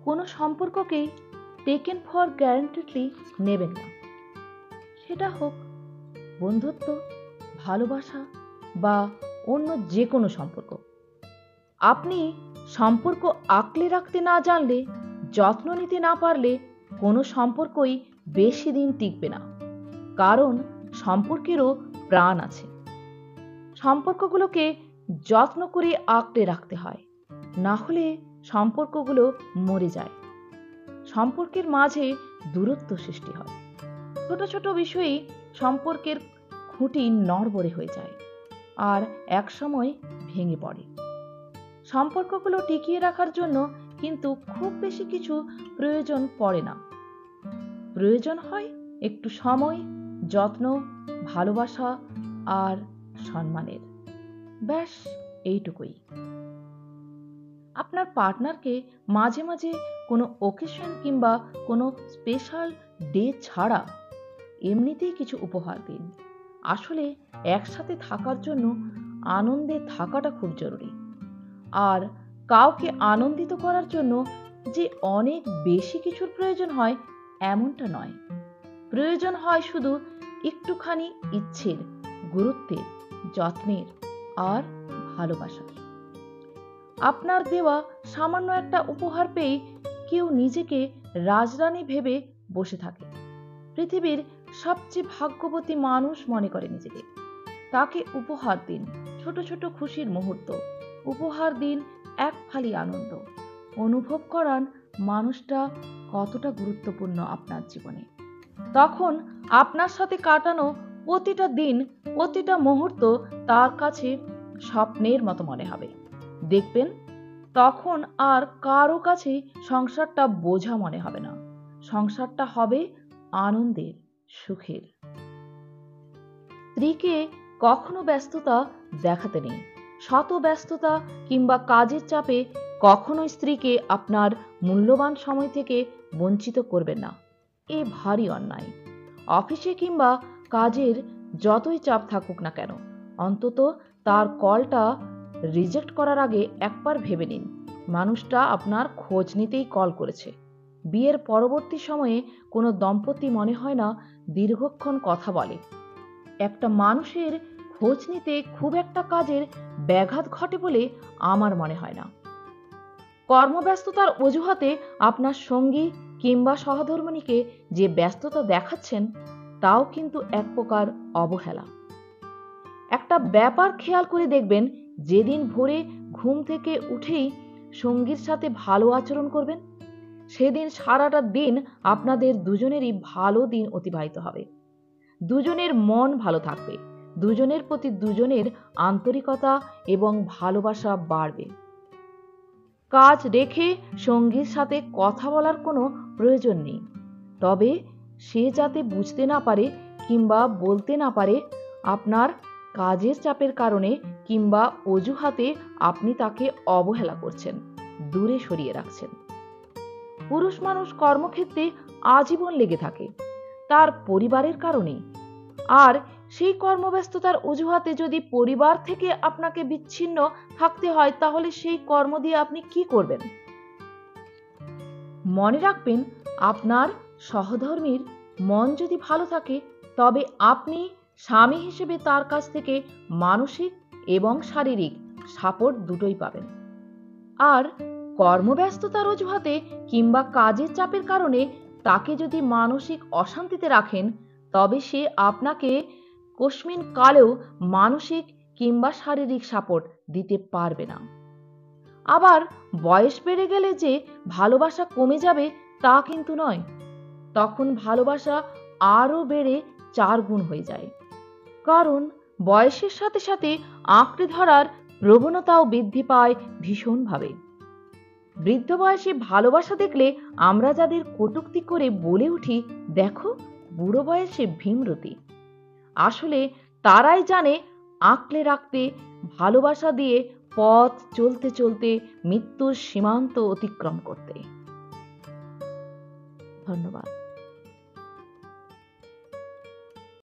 কোনো সম্পর্ককেই taken for গ্যারান্টেডলি নেবেন না। সেটা হোক বন্ধুত্ব, ভালোবাসা বা অন্য যে কোনো সম্পর্ক। আপনি সম্পর্ক আঁকলে রাখতে না জানলে, যত্ন নিতে না পারলে কোনো সম্পর্কই বেশি দিন টিকবে না। কারণ সম্পর্কেরও প্রাণ আছে। সম্পর্কগুলোকে যত্ন করে আঁকড়ে রাখতে হয়, না হলে সম্পর্কগুলো মরে যায়। সম্পর্কের মাঝে দূরত্ব সৃষ্টি হয়। ছোট ছোট বিষয়েই সম্পর্কের খুঁটি নড়বড়ে হয়ে যায় আর একসময় ভেঙে পড়ে। সম্পর্কগুলো টিকিয়ে রাখার জন্য কিন্তু খুব বেশি কিছু প্রয়োজন পড়ে না। প্রয়োজন হয় একটু সময়, যত্ন, ভালোবাসা আর সম্মানের। ব্যাস এইটুকুই। আপনার পার্টনারকে মাঝে মাঝে কোনো ওকেশন কিংবা কোনো স্পেশাল ডে ছাড়া এমনিতেই কিছু উপহার দিন। আসলে একসাথে থাকার জন্য আনন্দে থাকাটা খুব জরুরি। আর কাউকে আনন্দিত করার জন্য যে অনেক বেশি কিছুর প্রয়োজন হয় এমনটা নয়। প্রয়োজন হয় শুধু একটুখানি ইচ্ছের, গুরুত্বের, যত্নের আর ভালোবাসার। আপনার দেওয়া সামান্য একটা উপহার পেয়ে কেউ নিজেকে রাজরানী ভেবে বসে থাকে। পৃথিবীর সবচেয়ে ভাগ্যবতী মানুষ মনে করে নিজেকে। তাকে উপহার দিন ছোট ছোট খুশির মুহূর্ত, উপহার দিন এক ফালি আনন্দ। অনুভব করান মানুষটা কতটা গুরুত্বপূর্ণ আপনার জীবনে। তখন আপনার সাথে কাটানো প্রতিটা দিন, প্রতিটা মুহূর্ত তার কাছে স্বপ্নের মতো মনে হবে। দেখবেন তখন আর কারো কাছে সংসারটা বোঝা মনে হবে না। সংসারটা হবে আনন্দের, সুখের। স্ত্রীকে কখনো ব্যস্ততা দেখাতে নেই। শত ব্যস্ততা কিংবা কাজের চাপে কখনো স্ত্রীকে আপনার মূল্যবান সময় থেকে বঞ্চিত করবেন না। এ ভারী অন্যায়। অফিসে কিংবা কাজের যতই চাপ থাকুক না কেন, অন্তত তার কলটা রিজেক্ট করার আগে একবার ভেবে নিন মানুষটা আপনার খোঁজ নিতেই কল করেছে। বিয়ের পরবর্তী সময়ে কোনো দম্পতি মনে হয় না দীর্ঘক্ষণ কথা বলে। একটা মানুষের খোঁজ নিতে খুব একটা কাজের ব্যাঘাত ঘটে বলে আমার মনে হয় না। কর্মব্যস্ততার অজুহাতে আপনার সঙ্গী কিংবা সহধর্মিণীকে যে ব্যস্ততা দেখাচ্ছেন তাও কিন্তু এক প্রকার অবহেলা। একটা ব্যাপার খেয়াল করে দেখবেন, যেদিন ভোরে ঘুম থেকে উঠেই সঙ্গীর সাথে ভালো আচরণ করবেন, সেদিন সারাটা দিন আপনাদের দুজনেরই ভালো দিন অতিবাহিত হবে। দুজনের মন ভালো থাকবে, দুজনের প্রতি দুজনের আন্তরিকতা এবং ভালোবাসা বাড়বে। কাজ রেখে সঙ্গীর সাথে কথা বলার কোনো প্রয়োজন নেই, তবে সে যাতে বুঝতে না পারে কিংবা বলতে না পারে আপনার কাজের চাপের কারণে কিংবা অজুহাতে আপনি তাকে অবহেলা করছেন, দূরে সরিয়ে রাখছেন। পুরুষ মানুষ কর্মক্ষেত্রে আজীবন লেগে থাকে তার পরিবারের কারণে, আর সেই কর্মব্যস্ততার অজুহাতে যদি পরিবার থেকে আপনাকে বিচ্ছিন্ন থাকতে হয় তাহলে সেই কর্ম দিয়ে আপনি কি করবেন? মনে রাখবেন, আপনার সহধর্মীর মন যদি ভালো থাকে তবে আপনি স্বামী হিসেবে তার কাছ থেকে মানসিক এবং শারীরিক সাপোর্ট দুটোই পাবেন। আর কর্মব্যস্ততার অজুহাতে কিংবা কাজের চাপের কারণে তাকে যদি মানসিক অশান্তিতে রাখেন তবে সে আপনাকে কস্মিন কালেও মানসিক কিংবা শারীরিক সাপোর্ট দিতে পারবে না। আবার বয়স বেড়ে গেলে যে ভালোবাসা কমে যাবে তা কিন্তু নয়, তখন ভালোবাসা আরো বেড়ে 4 গুণ হয়ে যায়। কারণ বয়সের সাথে সাথে আঁকড়ে ধরার প্রবণতাও বৃদ্ধি পায় ভীষণভাবে। বৃদ্ধ বয়সে ভালোবাসা দেখলে আমরা যাদের কটূক্তি করে বলে উঠি, দেখো বুড়ো বয়সে ভীমরতি, আসলে তারাই জানে আঁকড়ে রাখতে, ভালোবাসা দিয়ে পথ চলতে চলতে মৃত্যুর সীমান্ত অতিক্রম করতে। ধন্যবাদ।